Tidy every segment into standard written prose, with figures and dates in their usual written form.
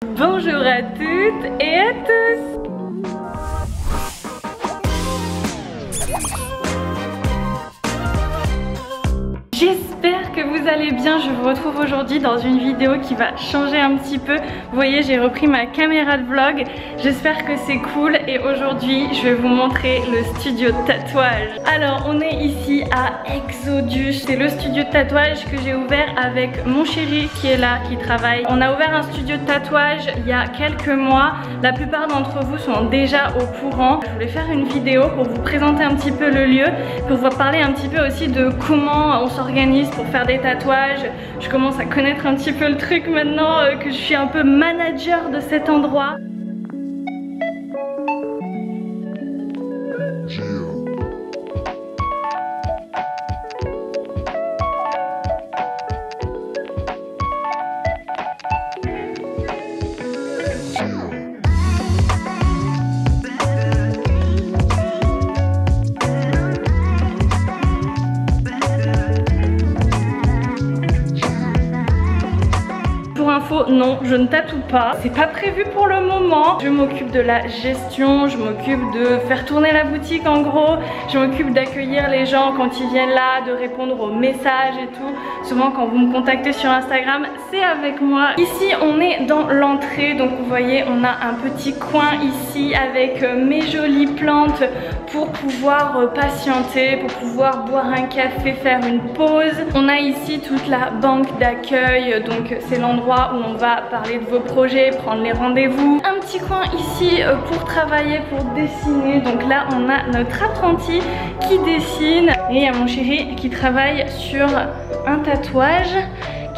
Bonjour à toutes et à tous. J'espère que vous allez bien. Je vous retrouve aujourd'hui dans une vidéo qui va changer un petit peu. Vous voyez, j'ai repris ma caméra de vlog. J'espère que c'est cool et aujourd'hui je vais vous montrer le studio de tatouage. Alors on est ici à Exodus. C'est le studio de tatouage que j'ai ouvert avec mon chéri qui est là, qui travaille. On a ouvert un studio de tatouage il y a quelques mois. La plupart d'entre vous sont déjà au courant. Je voulais faire une vidéo pour vous présenter un petit peu le lieu, pour vous parler un petit peu aussi de comment on s'organise pour faire des tatouages. Je commence à connaître un petit peu le truc maintenant que je suis un peu manager de cet endroit. Non, je ne tatoue pas, c'est pas prévu pour le moment. Je m'occupe de la gestion, je m'occupe de faire tourner la boutique en gros. Je m'occupe d'accueillir les gens quand ils viennent là, de répondre aux messages et tout. Souvent quand vous me contactez sur Instagram, c'est avec moi. Ici on est dans l'entrée, donc vous voyez on a un petit coin ici avec mes jolies plantes pour pouvoir patienter, pour pouvoir boire un café, faire une pause. On a ici toute la banque d'accueil, donc c'est l'endroit où on va parler de vos projets, prendre les rendez-vous. Un petit coin ici pour travailler, pour dessiner. Donc là on a notre apprenti qui dessine et il y a mon chéri qui travaille sur un tatouage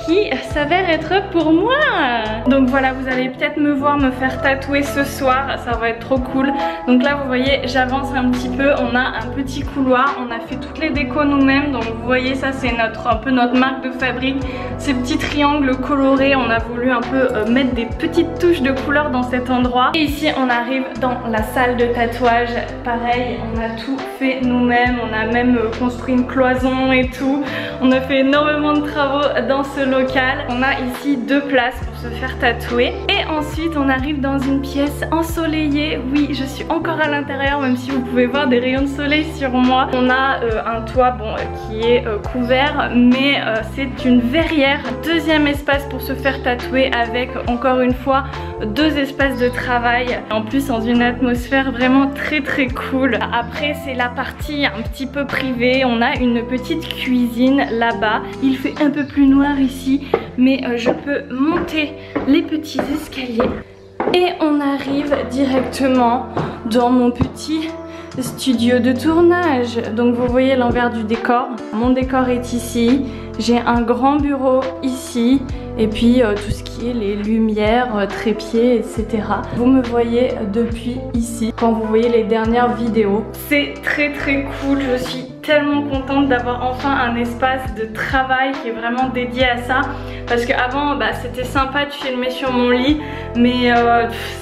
qui s'avère être pour moi. Donc voilà, vous allez peut-être me voir me faire tatouer ce soir, ça va être trop cool. Donc là vous voyez, j'avance un petit peu, on a un petit couloir, on a fait toutes les décos nous-mêmes. Donc vous voyez, ça c'est un peu notre marque de fabrique. Ces petits triangles colorés, on a voulu un peu mettre des petites touches de couleur dans cet endroit. Et ici on arrive dans la salle de tatouage. Pareil, on a tout fait nous-mêmes, on a même construit une cloison et tout. On a fait énormément de travaux dans ce local. On a ici 2 places pour se faire tatouer. Et ensuite on arrive dans une pièce ensoleillée. Oui, je suis encore à l'intérieur, même si vous pouvez voir des rayons de soleil sur moi. On a un toit qui est couvert, mais c'est une verrière. Deuxième espace pour se faire tatouer avec encore une fois 2 espaces de travail. En plus dans une atmosphère vraiment très cool. Après c'est la partie un petit peu privée. On a une petite cuisine là-bas. Il fait un peu plus noir ici, mais je peux monter les petits escaliers et on arrive directement dans mon petit studio de tournage. Donc vous voyez l'envers du décor. Mon décor est ici. J'ai un grand bureau ici et puis tout ce qui est les lumières, trépieds, etc. Vous me voyez depuis ici quand vous voyez les dernières vidéos. C'est très cool, je suis tellement contente d'avoir enfin un espace de travail qui est vraiment dédié à ça. Parce qu'avant c'était sympa de filmer sur mon lit, mais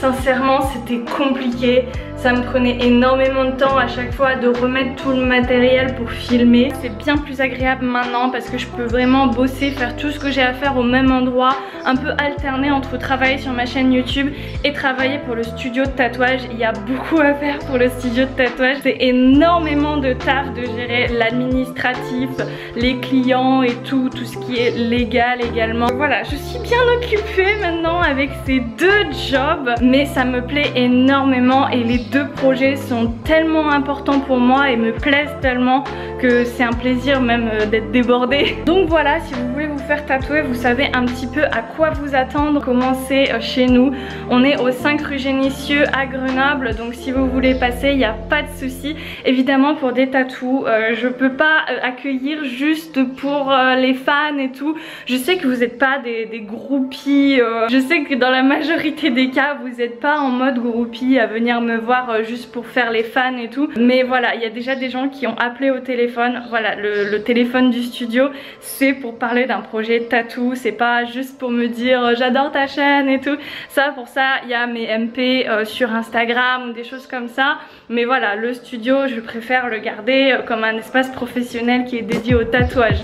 sincèrement c'était compliqué. Ça me prenait énormément de temps à chaque fois de remettre tout le matériel pour filmer. C'est bien plus agréable maintenant parce que je peux vraiment bosser, faire tout ce que j'ai à faire au même endroit, un peu alterner entre travailler sur ma chaîne YouTube et travailler pour le studio de tatouage. Il y a beaucoup à faire pour le studio de tatouage. C'est énormément de taf de gérer l'administratif, les clients et tout ce qui est légal également. Voilà, je suis bien occupée maintenant avec ces 2 jobs, mais ça me plaît énormément et les 2 projets sont tellement importants pour moi et me plaisent tellement que c'est un plaisir même d'être débordée. Donc voilà, si vous voulez vous faire tatouer, vous savez un petit peu à quoi vous attendre. Commencez chez nous. On est au 5 rue Génissieux à Grenoble, donc si vous voulez passer, il n'y a pas de souci. Évidemment pour des tatous, je peux pas accueillir juste pour les fans et tout. Je sais que vous n'êtes pas des groupies. Je sais que dans la majorité des cas, vous n'êtes pas en mode groupie à venir me voir juste pour faire les fans et tout. Mais voilà, il y a déjà des gens qui ont appelé au téléphone. Voilà, le téléphone du studio, c'est pour parler d'un projet tatou. C'est pas juste pour me dire j'adore ta chaîne et tout. Ça, pour ça, il y a mes MP sur Instagram ou des choses comme ça. Mais voilà, le studio, je préfère le garder comme un espace professionnel qui est dédié au tatouage.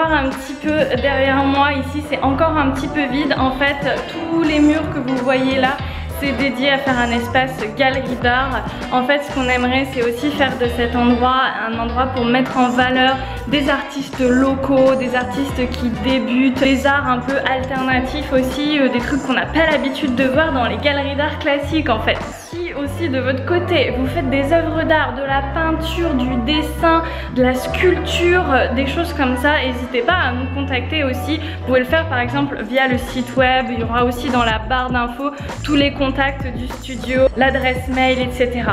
voir un petit peu derrière moi, ici c'est encore un petit peu vide. En fait, tous les murs que vous voyez là, c'est dédié à faire un espace galerie d'art. En fait, ce qu'on aimerait, c'est aussi faire de cet endroit un endroit pour mettre en valeur des artistes locaux, des artistes qui débutent, des arts un peu alternatifs aussi, des trucs qu'on n'a pas l'habitude de voir dans les galeries d'art classiques en fait. Si aussi de votre côté, vous faites des œuvres d'art, de la peinture, du dessin, de la sculpture, des choses comme ça, n'hésitez pas à nous contacter aussi. Vous pouvez le faire par exemple via le site web, il y aura aussi dans la barre d'infos tous les contacts du studio, l'adresse mail, etc.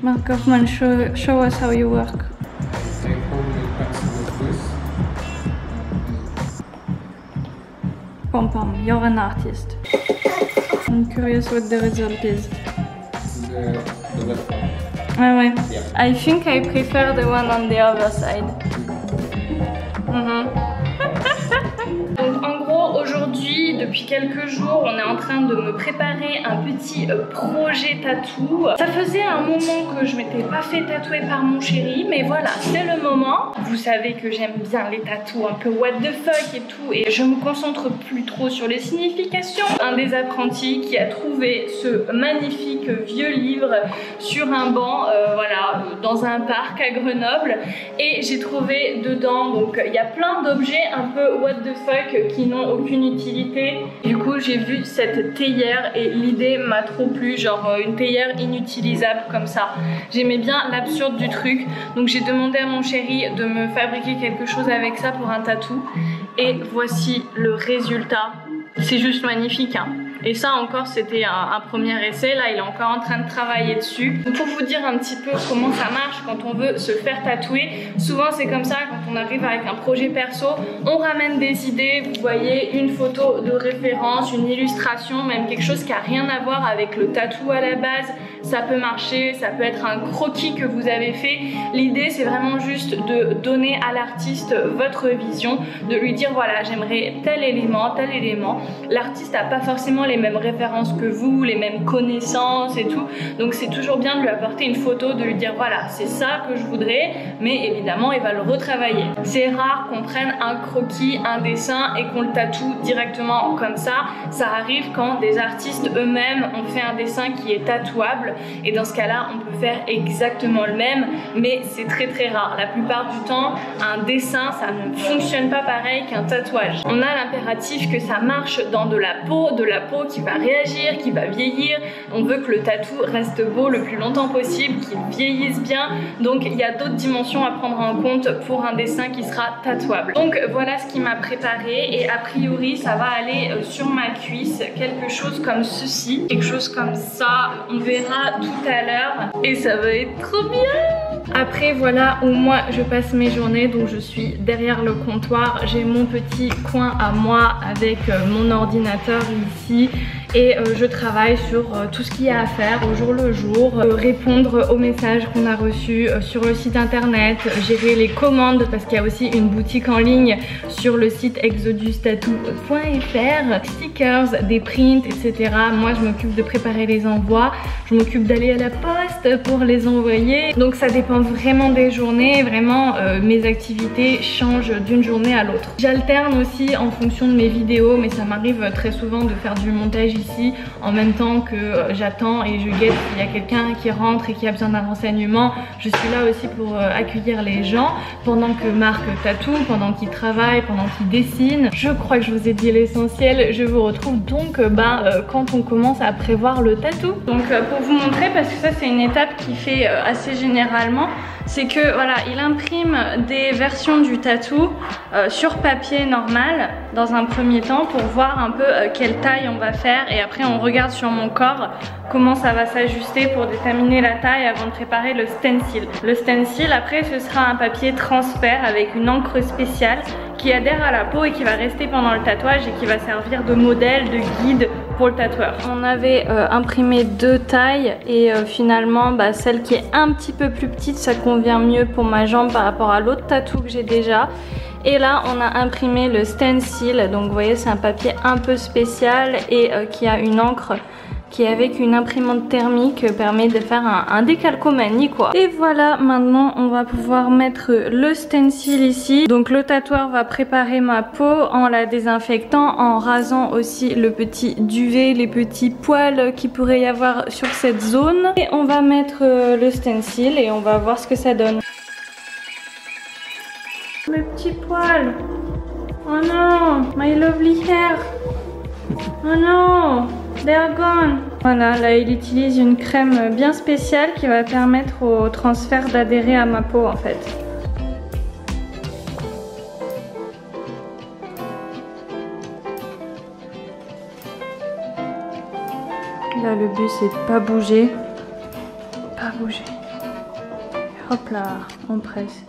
Mark Kaufman, show us how you work. Take hold the pencil with this. Pom pom, you're an artist. I'm curious what the result is. This is the left one. Ah ouais. Yeah. I think I prefer the one on the other side. Donc en gros aujourd'hui, depuis quelques jours, on est en train de me préparer un petit projet tatou. Ça faisait un moment que je m'étais pas fait tatouer par mon chéri, mais voilà, c'est le moment. Vous savez que j'aime bien les tatous un peu what the fuck et tout, et je me concentre plus trop sur les significations. Un des apprentis qui a trouvé ce magnifique vieux livre sur un banc, voilà, dans un parc à Grenoble, et j'ai trouvé dedans, donc il y a plein d'objets un peu what the fuck qui n'ont aucune utilité. Du coup j'ai vu cette théière et l'idée m'a trop plu, genre une théière inutilisable comme ça. J'aimais bien l'absurde du truc, donc j'ai demandé à mon chéri de me fabriquer quelque chose avec ça pour un tatou, et voici le résultat. C'est juste magnifique hein. Et ça encore c'était un premier essai, là il est encore en train de travailler dessus. Pour vous dire un petit peu comment ça marche quand on veut se faire tatouer, souvent c'est comme ça quand on arrive avec un projet perso, on ramène des idées, vous voyez, une photo de référence, une illustration, même quelque chose qui a rien à voir avec le tatou à la base, ça peut marcher, ça peut être un croquis que vous avez fait. L'idée c'est vraiment juste de donner à l'artiste votre vision, de lui dire voilà j'aimerais tel élément, l'artiste n'a pas forcément les mêmes références que vous, les mêmes connaissances et tout, donc c'est toujours bien de lui apporter une photo, de lui dire voilà c'est ça que je voudrais, mais évidemment il va le retravailler. C'est rare qu'on prenne un croquis, un dessin et qu'on le tatoue directement comme ça. Ça arrive quand des artistes eux-mêmes ont fait un dessin qui est tatouable, et dans ce cas là on peut faire exactement le même, mais c'est très rare. La plupart du temps un dessin ça ne fonctionne pas pareil qu'un tatouage. On a l'impératif que ça marche dans de la peau qui va réagir, qui va vieillir. On veut que le tatou reste beau le plus longtemps possible, qu'il vieillisse bien, donc il y a d'autres dimensions à prendre en compte pour un dessin qui sera tatouable. Donc voilà ce qui m'a préparé, et a priori ça va aller sur ma cuisse, quelque chose comme ceci, quelque chose comme ça, on verra tout à l'heure, et ça va être trop bien. Après voilà où moi je passe mes journées, donc je suis derrière le comptoir, j'ai mon petit coin à moi avec mon ordinateur ici, et je travaille sur tout ce qu'il y a à faire au jour le jour, répondre aux messages qu'on a reçus sur le site internet, gérer les commandes parce qu'il y a aussi une boutique en ligne sur le site exodustattoo.fr, stickers, des prints, etc. Moi je m'occupe de préparer les envois, je m'occupe d'aller à la poste pour les envoyer, donc ça dépend vraiment des journées, vraiment mes activités changent d'une journée à l'autre. J'alterne aussi en fonction de mes vidéos, mais ça m'arrive très souvent de faire du montage ici en même temps que j'attends et je guette s'il y a quelqu'un qui rentre et qui a besoin d'un renseignement. Je suis là aussi pour accueillir les gens pendant que Marc tatoue, pendant qu'il travaille, pendant qu'il dessine. Je crois que je vous ai dit l'essentiel. Je vous retrouve donc quand on commence à prévoir le tatou. Donc pour vous montrer, parce que ça c'est une étape qu'il fait assez généralement, c'est que voilà, il imprime des versions du tatou sur papier normal dans un premier temps pour voir un peu quelle taille on va faire, et après on regarde sur mon corps comment ça va s'ajuster pour déterminer la taille avant de préparer le stencil. Le stencil après ce sera un papier transfert avec une encre spéciale qui adhère à la peau et qui va rester pendant le tatouage et qui va servir de modèle, de guide pour le tatoueur. On avait imprimé deux tailles et finalement celle qui est un petit peu plus petite ça convient mieux pour ma jambe par rapport à l'autre tatou que j'ai déjà. Et là on a imprimé le stencil, donc vous voyez c'est un papier un peu spécial et qui a une encre qui avec une imprimante thermique permet de faire un décalcomanie quoi. Et voilà, maintenant on va pouvoir mettre le stencil ici. Donc le tatoueur va préparer ma peau en la désinfectant, en rasant aussi le petit duvet, les petits poils qu'il pourrait y avoir sur cette zone. Et on va mettre le stencil et on va voir ce que ça donne. Mes petits poils. Oh non, my lovely hair. Oh non, they are gone. Voilà, là il utilise une crème bien spéciale qui va permettre au transfert d'adhérer à ma peau en fait. Là le but c'est de pas bouger. Pas bouger. Hop là, on presse.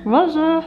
Vas-y.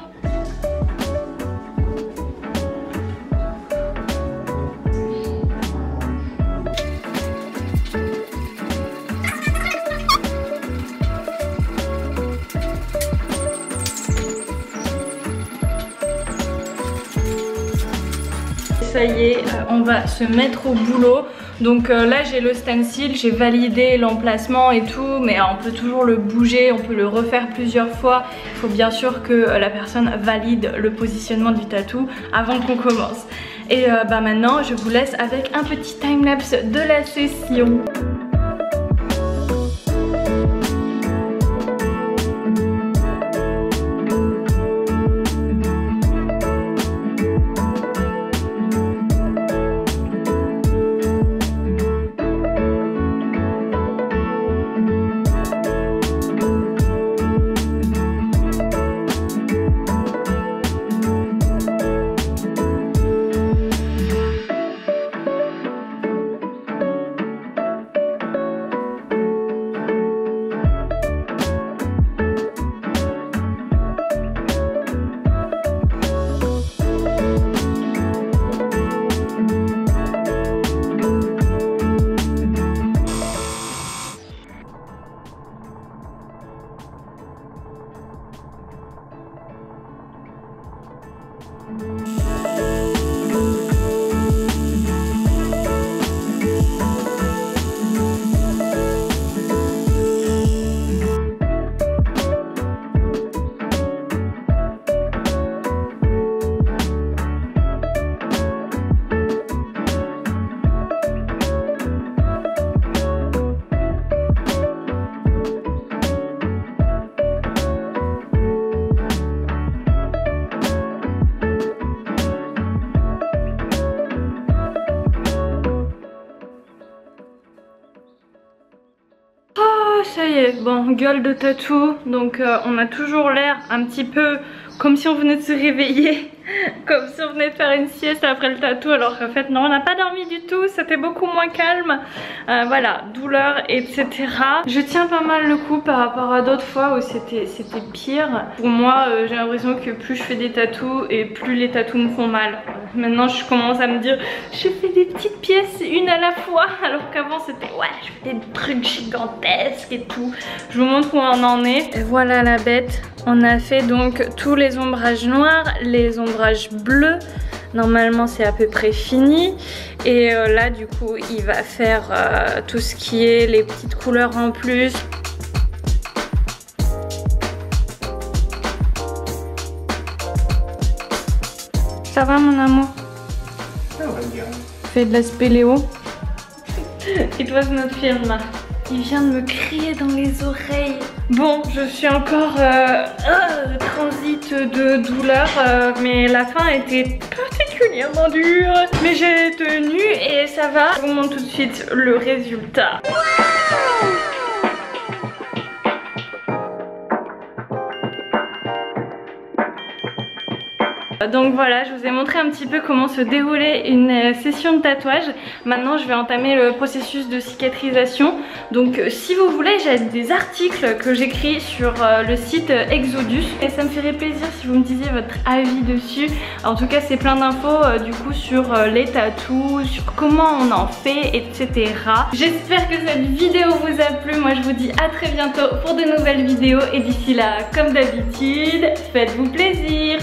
Ça y est, on va se mettre au boulot. Donc là j'ai le stencil, j'ai validé l'emplacement et tout, mais on peut toujours le bouger, on peut le refaire plusieurs fois. Il faut bien sûr que la personne valide le positionnement du tatou avant qu'on commence. Et maintenant je vous laisse avec un petit timelapse de la session. Ça y est, bon, gueule de tatou, donc on a toujours l'air un petit peu comme si on venait de se réveiller, comme si on venait de faire une sieste après le tatou, alors qu'en fait non, on n'a pas dormi du tout, c'était beaucoup moins calme. Voilà, douleur, etc. Je tiens pas mal le coup par rapport à d'autres fois où c'était pire. Pour moi, j'ai l'impression que plus je fais des tatous et plus les tatous me font mal. Maintenant je commence à me dire, je fais des petites pièces une à la fois, alors qu'avant c'était ouais, je fais des trucs gigantesques et tout. Je vous montre où on en est. Et voilà la bête. On a fait donc tous les ombrages noirs, les ombrages bleus. Normalement c'est à peu près fini. Et là du coup il va faire tout ce qui est les petites couleurs en plus. Ça va mon amour? Ça va bien. Fais de la spéléo. It was not film là. Il vient de me crier dans les oreilles. Bon, je suis encore transit de douleur, mais la fin était particulièrement dure. Mais j'ai tenu et ça va. Je vous montre tout de suite le résultat. Donc voilà, je vous ai montré un petit peu comment se déroulait une session de tatouage. Maintenant je vais entamer le processus de cicatrisation. Donc si vous voulez, j'ai des articles que j'écris sur le site Exodus et ça me ferait plaisir si vous me disiez votre avis dessus. En tout cas c'est plein d'infos du coup sur les tatous, sur comment on en fait, etc. J'espère que cette vidéo vous a plu. Moi je vous dis à très bientôt pour de nouvelles vidéos et d'ici là, comme d'habitude, faites-vous plaisir.